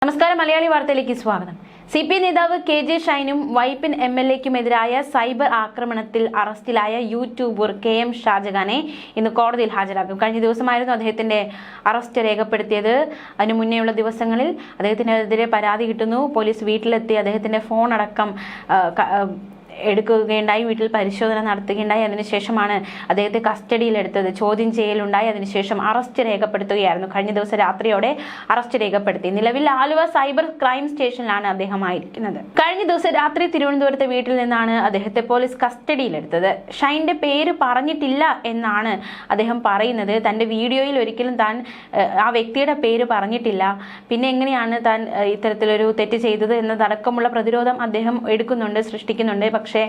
നമസ്കാരം മലയാളി വാർത്തയിലേക്ക് സ്വാഗതം. CPI നേതാവ് KJ ഷൈനും വൈപ്പിൻ MLAക്കുമെതിരായ സൈബർ ആക്രമണത്തിൽ അറസ്റ്റിലായ യൂട്യൂബർ KM ഷാജഹാനെ ഇന്ന് കോടതിയിൽ ഹാജരാക്കും. കഴിഞ്ഞ ദിവസമായിരുന്നു അദ്ദേഹത്തിന്റെ അറസ്റ്റ് രേഖപ്പെടുത്തിയത്. അതിനു മുന്നേയുള്ള ദിവസങ്ങളിൽ അദ്ദേഹത്തിനെതിരെ പരാതി കിട്ടുന്നു. പോലീസ് വീട്ടിലെത്തി അദ്ദേഹത്തിന്റെ ഫോൺ അടക്കം എടുക്കുകയുണ്ടായി, വീട്ടിൽ പരിശോധന നടത്തുകയുണ്ടായി. അതിനുശേഷമാണ് അദ്ദേഹത്തെ കസ്റ്റഡിയിലെടുത്തത്. ചോദ്യം ചെയ്യലുണ്ടായി. അതിനുശേഷം അറസ്റ്റ് രേഖപ്പെടുത്തുകയായിരുന്നു. കഴിഞ്ഞ ദിവസം രാത്രിയോടെ അറസ്റ്റ് രേഖപ്പെടുത്തി. നിലവിൽ ആലുവ സൈബർ ക്രൈം സ്റ്റേഷനിലാണ് അദ്ദേഹം ആയിരിക്കുന്നത്. കഴിഞ്ഞ ദിവസം രാത്രി തിരുവനന്തപുരത്തെ വീട്ടിൽ നിന്നാണ് അദ്ദേഹത്തെ പോലീസ് കസ്റ്റഡിയിലെടുത്തത്. ഷൈൻ്റെ പേര് പറഞ്ഞിട്ടില്ല എന്നാണ് അദ്ദേഹം പറയുന്നത്. തൻ്റെ വീഡിയോയിൽ ഒരിക്കലും താൻ ആ വ്യക്തിയുടെ പേര് പറഞ്ഞിട്ടില്ല. പിന്നെ എങ്ങനെയാണ് താൻ ഇത്തരത്തിലൊരു തെറ്റ് ചെയ്തത് എന്നതടക്കമുള്ള പ്രതിരോധം അദ്ദേഹം എടുക്കുന്നുണ്ട്, സൃഷ്ടിക്കുന്നുണ്ട്. പക്ഷേ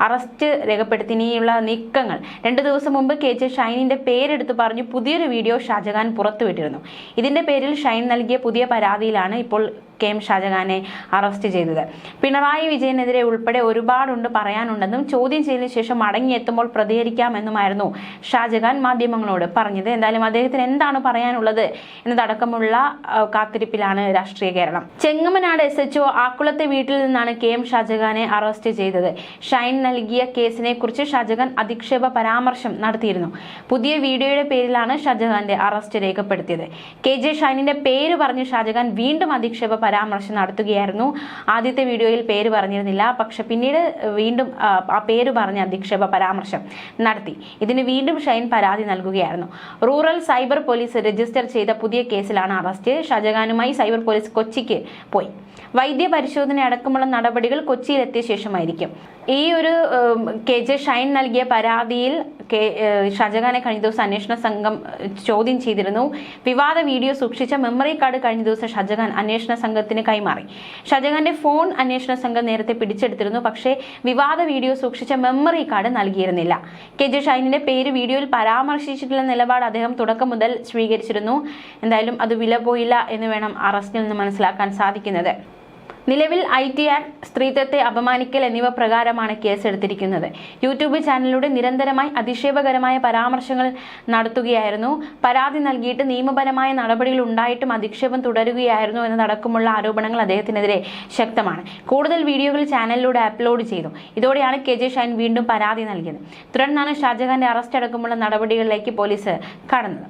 അറസ്റ്റ് രേഖപ്പെടുത്തി ഇനിയുള്ള നീക്കങ്ങൾ 2 ദിവസം മുമ്പ് KJ ഷൈനിന്റെ പേരെടുത്ത് പറഞ്ഞു പുതിയൊരു വീഡിയോ ഷാജഹാൻ പുറത്തുവിട്ടിരുന്നു. ഇതിന്റെ പേരിൽ ഷൈൻ നൽകിയ പുതിയ പരാതിയിലാണ് ഇപ്പോൾ KM ഷാജഹാനെ അറസ്റ്റ് ചെയ്തത്. പിണറായി വിജയനെതിരെ ഉൾപ്പെടെ ഒരുപാടുണ്ട് പറയാനുണ്ടെന്നും ചോദ്യം ചെയ്തതിനു ശേഷം മടങ്ങിയെത്തുമ്പോൾ പ്രതികരിക്കാമെന്നുമായിരുന്നു ഷാജഹാൻ മാധ്യമങ്ങളോട് പറഞ്ഞത്. എന്തായാലും അദ്ദേഹത്തിന് എന്താണ് പറയാനുള്ളത് എന്നതടക്കമുള്ള കാത്തിരിപ്പിലാണ് രാഷ്ട്രീയ കേരളം. ചെങ്ങമനാട് SHO ആക്കുളത്തെ വീട്ടിൽ നിന്നാണ് KM ഷാജഹാനെ അറസ്റ്റ് ചെയ്തത്. ഷൈൻ നൽകിയ കേസിനെ കുറിച്ച് ഷാജഹാൻ അധിക്ഷേപ പരാമർശം നടത്തിയിരുന്നു. പുതിയ വീഡിയോയുടെ പേരിലാണ് ഷാജഹാന്റെ അറസ്റ്റ് രേഖപ്പെടുത്തിയത്. KJ ഷൈനിന്റെ പേര് പറഞ്ഞ് ഷാജഹാൻ വീണ്ടും അധിക്ഷേപ പരാമർശം നടത്തുകയായിരുന്നു. ആദ്യത്തെ വീഡിയോയിൽ പേര് പറഞ്ഞിരുന്നില്ല, പക്ഷെ പിന്നീട് വീണ്ടും ആ പേര് പറഞ്ഞ് അധിക്ഷേപ പരാമർശം നടത്തി. ഇതിന് വീണ്ടും ഷൈൻ പരാതി നൽകുകയായിരുന്നു. റൂറൽ സൈബർ പോലീസ് രജിസ്റ്റർ ചെയ്ത പുതിയ കേസിലാണ് അറസ്റ്റ്. ഷാജഹാനുമായി സൈബർ പോലീസ് കൊച്ചിക്ക് പോയി. വൈദ്യ പരിശോധന അടക്കമുള്ള നടപടികൾ കൊച്ചിയിലെത്തിയ ശേഷമായിരിക്കും. ഈ ഒരു KJ ഷൈൻ നൽകിയ പരാതിയിൽ ഷാജഹാനെ കഴിഞ്ഞ ദിവസം അന്വേഷണ സംഘം ചോദ്യം ചെയ്തിരുന്നു. വിവാദ വീഡിയോ സൂക്ഷിച്ച മെമ്മറി കാർഡ് കഴിഞ്ഞ ദിവസം ഷാജഹാൻ അന്വേഷണ സംഘത്തിന് കൈമാറി. ഷാജഹാന്റെ ഫോൺ അന്വേഷണ സംഘം നേരത്തെ പിടിച്ചെടുത്തിരുന്നു. പക്ഷേ വിവാദ വീഡിയോ സൂക്ഷിച്ച മെമ്മറി കാർഡ് നൽകിയിരുന്നില്ല. KJ ഷൈനിന്റെ പേര് വീഡിയോയിൽ പരാമർശിച്ചിട്ടുള്ള നിലപാട് അദ്ദേഹം തുടക്കം മുതൽ സ്വീകരിച്ചിരുന്നു. എന്തായാലും അത് വില പോയില്ല എന്ന് വേണം അറസ്റ്റിൽ നിന്ന് മനസ്സിലാക്കാൻ സാധിക്കുന്നത്. നിലവിൽ IT ആക്ട്, സ്ത്രീത്വത്തെ അപമാനിക്കൽ എന്നിവ പ്രകാരമാണ് കേസെടുത്തിരിക്കുന്നത്. യൂട്യൂബ് ചാനലിലൂടെ നിരന്തരമായി അധിക്ഷേപകരമായ പരാമർശങ്ങൾ നടത്തുകയായിരുന്നു. പരാതി നൽകിയിട്ട് നിയമപരമായ നടപടികൾ ഉണ്ടായിട്ടും അധിക്ഷേപം തുടരുകയായിരുന്നു എന്നതടക്കമുള്ള ആരോപണങ്ങൾ അദ്ദേഹത്തിനെതിരെ ശക്തമാണ്. കൂടുതൽ വീഡിയോകൾ ചാനലിലൂടെ അപ്ലോഡ് ചെയ്തു. ഇതോടെയാണ് KJ ഷൈൻ വീണ്ടും പരാതി നൽകിയത്. തുടർന്നാണ് ഷാജഹാന്റെ അറസ്റ്റ് അടക്കമുള്ള നടപടികളിലേക്ക് പോലീസ് കടന്നത്.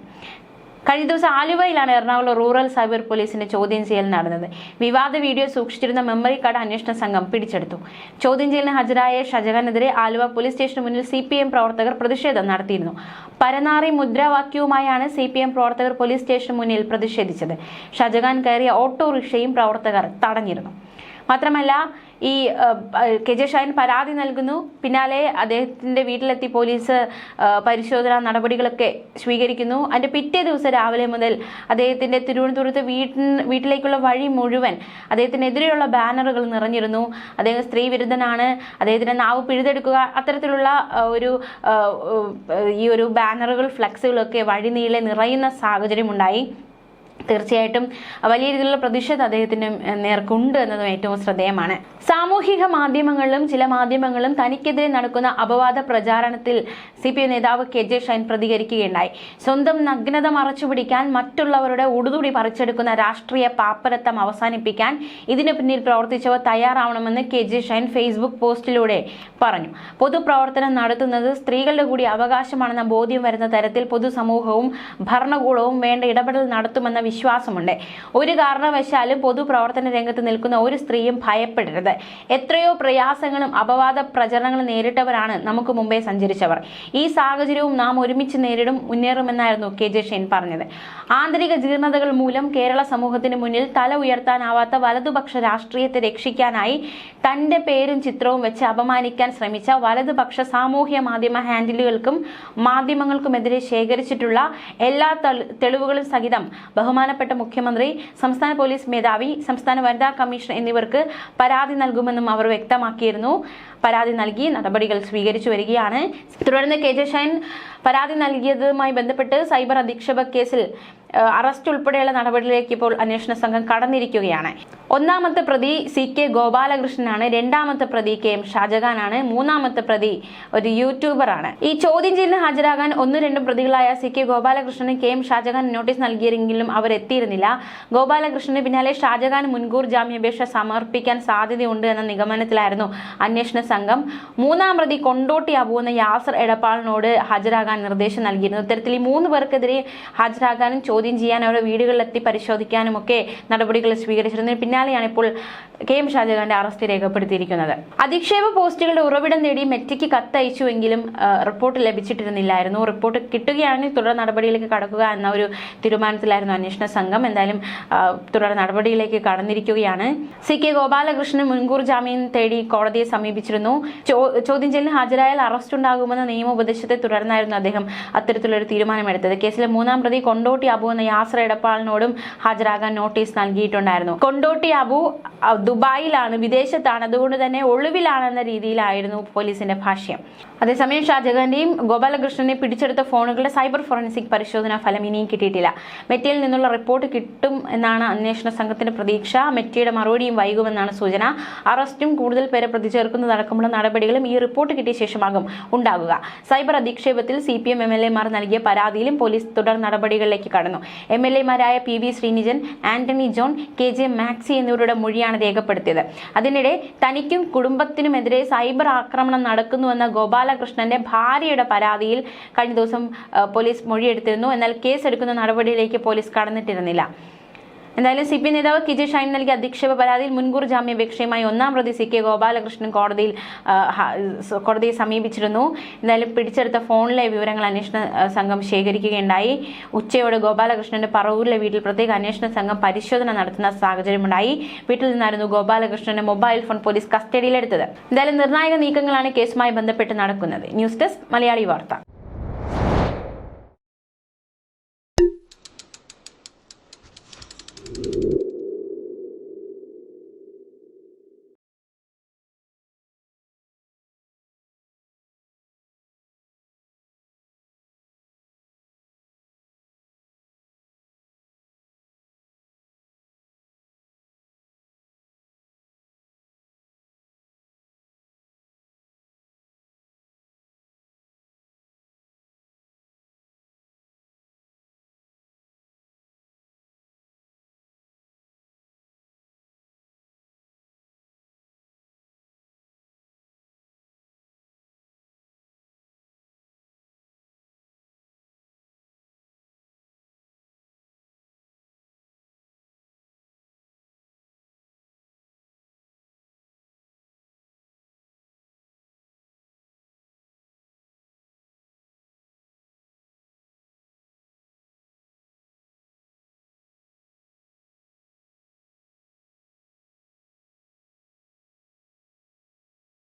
കഴിഞ്ഞ ദിവസം ആലുവയിലാണ് എറണാകുളം റൂറൽ സൈബർ പോലീസിന്റെ ചോദ്യം ചെയ്യൽ നടന്നത്. വിവാദ വീഡിയോ സൂക്ഷിച്ചിരുന്ന മെമ്മറി കാർഡ് അന്വേഷണ സംഘം പിടിച്ചെടുത്തു. ചോദ്യം ചെയ്യലിന് ഹാജരായ ഷാജഹാനെതിരെ ആലുവ പോലീസ് സ്റ്റേഷന് മുന്നിൽ CPM പ്രവർത്തകർ പ്രതിഷേധം നടത്തിയിരുന്നു. പരനാറി മുദ്രാവാക്യവുമായാണ് CPM പ്രവർത്തകർ പോലീസ് സ്റ്റേഷന് മുന്നിൽ പ്രതിഷേധിച്ചത്. ഷാജഹാൻ കയറിയ ഓട്ടോറിക്ഷയും പ്രവർത്തകർ തടഞ്ഞിരുന്നു. മാത്രമല്ല, ഈ KJ ഷൈൻ പരാതി നൽകുന്നു. പിന്നാലെ അദ്ദേഹത്തിന്റെ വീട്ടിലെത്തി പോലീസ് പരിശോധനാ നടപടികളൊക്കെ സ്വീകരിക്കുന്നു. അതിന്റെ പിറ്റേ ദിവസം രാവിലെ മുതൽ അദ്ദേഹത്തിന്റെ തിരുവനന്തപുരത്ത് വീട്ടിലേക്കുള്ള വഴി മുഴുവൻ അദ്ദേഹത്തിനെതിരെയുള്ള ബാനറുകൾ നിറഞ്ഞിരുന്നു. അദ്ദേഹം സ്ത്രീ വിരുദ്ധനാണ്, അദ്ദേഹത്തിന്റെ നാവ് പിഴുതെടുക്കുക, അത്തരത്തിലുള്ള ഈ ഒരു ബാനറുകൾ, ഫ്ലക്സുകളൊക്കെ വഴിനീളെ നിറയുന്ന സാഹചര്യം ഉണ്ടായി. തീർച്ചയായിട്ടും വലിയ രീതിയിലുള്ള പ്രതിഷേധം അദ്ദേഹത്തിന് നേർക്കുണ്ട് എന്നതും ഏറ്റവും ശ്രദ്ധേയമാണ്. സാമൂഹിക മാധ്യമങ്ങളിലും ചില മാധ്യമങ്ങളും തനിക്കെതിരെ നടക്കുന്ന അപവാദ പ്രചാരണത്തിൽ CPI നേതാവ് KJ ഷൈൻ പ്രതികരിക്കുകയുണ്ടായി. സ്വന്തം നഗ്നത മറച്ചുപിടിക്കാൻ മറ്റുള്ളവരുടെ ഉടുതുടി പറിച്ചെടുക്കുന്ന രാഷ്ട്രീയ പാപ്പരത്തം അവസാനിപ്പിക്കാൻ ഇതിനു പിന്നിൽ പ്രവർത്തിച്ചവർ തയ്യാറാവണമെന്ന് KJ ഷൈൻ ഫേസ്ബുക്ക് പോസ്റ്റിലൂടെ പറഞ്ഞു. പൊതുപ്രവർത്തനം നടത്തുന്നത് സ്ത്രീകളുടെ കൂടി അവകാശമാണെന്ന ബോധ്യം വരുന്ന തരത്തിൽ പൊതുസമൂഹവും ഭരണകൂടവും വേണ്ട ഇടപെടൽ നടത്തുമെന്ന വിശ്വാസമുണ്ട്. ഒരു കാരണവശാലും പൊതുപ്രവർത്തന രംഗത്ത് നിൽക്കുന്ന ഒരു സ്ത്രീയും ഭയപ്പെടരുത്. എത്രയോ പ്രയാസങ്ങളും അപവാദ പ്രചരണങ്ങളും നേരിട്ടവരാണ് നമുക്ക് മുമ്പേ സഞ്ചരിച്ചവർ. ഈ സാഹചര്യവും നാം ഒരുമിച്ച് മുന്നേറുമെന്നായിരുന്നു KJ ഷൈൻ പറഞ്ഞത്. ആന്തരിക ജീർണതകൾ മൂലം കേരള സമൂഹത്തിന് മുന്നിൽ തല ഉയർത്താനാവാത്ത വലതുപക്ഷ രാഷ്ട്രീയത്തെ രക്ഷിക്കാനായി തന്റെ പേരും ചിത്രവും വെച്ച് അപമാനിക്കാൻ ശ്രമിച്ച വലതുപക്ഷ സാമൂഹ്യ മാധ്യമ ഹാൻഡിലുകൾക്കും മാധ്യമങ്ങൾക്കുമെതിരെ ശേഖരിച്ചിട്ടുള്ള എല്ലാ തെളിവുകളും സഹിതം ബഹുമാനപ്പെട്ട മുഖ്യമന്ത്രി, സംസ്ഥാന പോലീസ് മേധാവി, സംസ്ഥാന വനിതാ കമ്മീഷൻ എന്നിവർക്ക് പരാതി നൽകുമെന്നും അവർ വ്യക്തമാക്കിയിരുന്നു. പരാതി നൽകി നടപടികൾ സ്വീകരിച്ചു വരികയാണ്. തുടർന്ന് KJ ഷൈൻ പരാതി നൽകിയതുമായി ബന്ധപ്പെട്ട് സൈബർ അധിക്ഷേപ കേസിൽ അറസ്റ്റ് ഉൾപ്പെടെയുള്ള നടപടിയിലേക്ക് ഇപ്പോൾ അന്വേഷണ സംഘം കടന്നിരിക്കുകയാണ്. ഒന്നാമത്തെ പ്രതി CK ഗോപാലകൃഷ്ണനാണ്, രണ്ടാമത്തെ പ്രതി KM ഷാജഹാനാണ്, മൂന്നാമത്തെ പ്രതി ഒരു യൂട്യൂബറാണ്. ഈ ചോദ്യം ചെയ്യലിന് ഹാജരാകാൻ 1-2 പ്രതികളായ CK ഗോപാലകൃഷ്ണന് KM ഷാജഹാൻ നോട്ടീസ് നൽകിയെങ്കിലും അവർ എത്തിയിരുന്നില്ല. ഗോപാലകൃഷ്ണന് പിന്നാലെ ഷാജഹാൻ മുൻകൂർ ജാമ്യാപേക്ഷ സമർപ്പിക്കാൻ സാധ്യതയുണ്ട് എന്ന നിഗമനത്തിലായിരുന്നു അന്വേഷണ സംഘം. മൂന്നാം പ്രതി കൊണ്ടോട്ടി അബു എന്ന യാസർ എടപ്പാളിനോട് ഹാജരാകാൻ നിർദ്ദേശം നൽകിയിരുന്നു. ഇത്തരത്തിൽ ഈ 3 പേർക്കെതിരെ ഹാജരാകാനും ചോദ്യം ചെയ്യാൻ അവരുടെ വീടുകളിലെത്തി പരിശോധിക്കാനും ഒക്കെ നടപടികൾ സ്വീകരിച്ചിരുന്നതിന് പിന്നാലെയാണ് ഇപ്പോൾ KM ഷാജഹാന്റെ അറസ്റ്റ് രേഖപ്പെടുത്തിയിരിക്കുന്നത്. അധിക്ഷേപ പോസ്റ്റുകളുടെ ഉറവിടം നേടി മെറ്റയ്ക്ക് കത്തയച്ചുവെങ്കിലും റിപ്പോർട്ട് ലഭിച്ചിട്ടിരുന്നില്ലായിരുന്നു. റിപ്പോർട്ട് കിട്ടുകയാണെങ്കിൽ തുടർ നടപടിയിലേക്ക് കടക്കുക എന്ന ഒരു തീരുമാനത്തിലായിരുന്നു അന്വേഷണ സംഘം. എന്തായാലും തുടർ നടപടിയിലേക്ക് കടന്നിരിക്കുകയാണ്. CK ഗോപാലകൃഷ്ണൻ മുൻകൂർ ജാമ്യം തേടി കോടതിയെ സമീപിച്ചിരുന്നു. ചോദ്യം ചെയ്യലിന് ഹാജരായാൽ അറസ്റ്റ് ഉണ്ടാകുമെന്ന നിയമോപദേശത്തെ തുടർന്നായിരുന്നു അദ്ദേഹം അത്തരത്തിലൊരു തീരുമാനമെടുത്തത്. കേസിലെ മൂന്നാം പ്രതി കൊണ്ടോട്ടി അബു എന്ന യാസർ എടപ്പാളിനോടും ഹാജരാകാൻ നോട്ടീസ് നൽകിയിട്ടുണ്ടായിരുന്നു. കൊണ്ടോട്ടി അബു ദുബായിലാണ്, വിദേശത്താണ്, അതുകൊണ്ട് തന്നെ ഒളിവിലാണെന്ന രീതിയിലായിരുന്നു പോലീസിന്റെ ഭാഷ്യം. അതേസമയം ഷാജഹാന്റെയും ഗോപാലകൃഷ്ണനെ പിടിച്ചെടുത്ത ഫോണുകളുടെ സൈബർ ഫോറൻസിക് പരിശോധനാ ഫലം ഇനിയും കിട്ടിയിട്ടില്ല. മെറ്റയിൽ നിന്നുള്ള റിപ്പോർട്ട് കിട്ടും എന്നാണ് അന്വേഷണ സംഘത്തിന്റെ പ്രതീക്ഷ. മെറ്റയുടെ മറുപടിയും വൈകുമെന്നാണ് സൂചന. അറസ്റ്റും കൂടുതൽ പേരെ പ്രതി ചേർക്കുന്നതടക്കമുള്ള നടപടികളും ഈ റിപ്പോർട്ട് കിട്ടിയ ശേഷമാകും ഉണ്ടാകുക. സൈബർ അധിക്ഷേപത്തിൽ CPM MLA-മാർ നൽകിയ പരാതിയിലും പോലീസ് തുടർ നടപടികളിലേക്ക് കടന്നു. MLA-മാരായ PV Sreenijan, Antony John, KJ maxi എന്നിവരുടെ മൊഴിയാണ് രേഖപ്പെടുത്തിയത്. അതിനിടെ തനിക്കും കുടുംബത്തിനുമെതിരെ സൈബർ ആക്രമണം നടക്കുന്നുവെന്ന ഗോപാലകൃഷ്ണന്റെ ഭാര്യയുടെ പരാതിയിൽ കഴിഞ്ഞ ദിവസം പോലീസ് മൊഴിയെടുത്തിരുന്നു. എന്നാൽ കേസെടുക്കുന്ന നടപടിയിലേക്ക് പോലീസ് കടന്നിട്ടിരുന്നില്ല. എന്തായാലും CPM നേതാവ് KJ ഷൈൻ നൽകിയ അധിക്ഷേപ പരാതിയിൽ മുൻകൂർ ജാമ്യാപേക്ഷയുമായി ഒന്നാം പ്രതി CK ഗോപാലകൃഷ്ണൻ കോടതിയെ സമീപിച്ചിരുന്നു. എന്തായാലും പിടിച്ചെടുത്ത ഫോണിലെ വിവരങ്ങൾ അന്വേഷണ സംഘം ശേഖരിക്കുകയുണ്ടായി. ഉച്ചയോടെ ഗോപാലകൃഷ്ണന്റെ പറവൂരിലെ വീട്ടിൽ പ്രത്യേക അന്വേഷണ സംഘം പരിശോധന നടത്തുന്ന സാഹചര്യമുണ്ടായി. വീട്ടിൽ നിന്നായിരുന്നു ഗോപാലകൃഷ്ണന്റെ മൊബൈൽ ഫോൺ പോലീസ് കസ്റ്റഡിയിലെടുത്തത്. എന്തായാലും നിർണായക നീക്കങ്ങളാണ് കേസുമായി ബന്ധപ്പെട്ട് നടക്കുന്നത്. ന്യൂസ് ഡെസ്ക് മലയാളി വാർത്ത.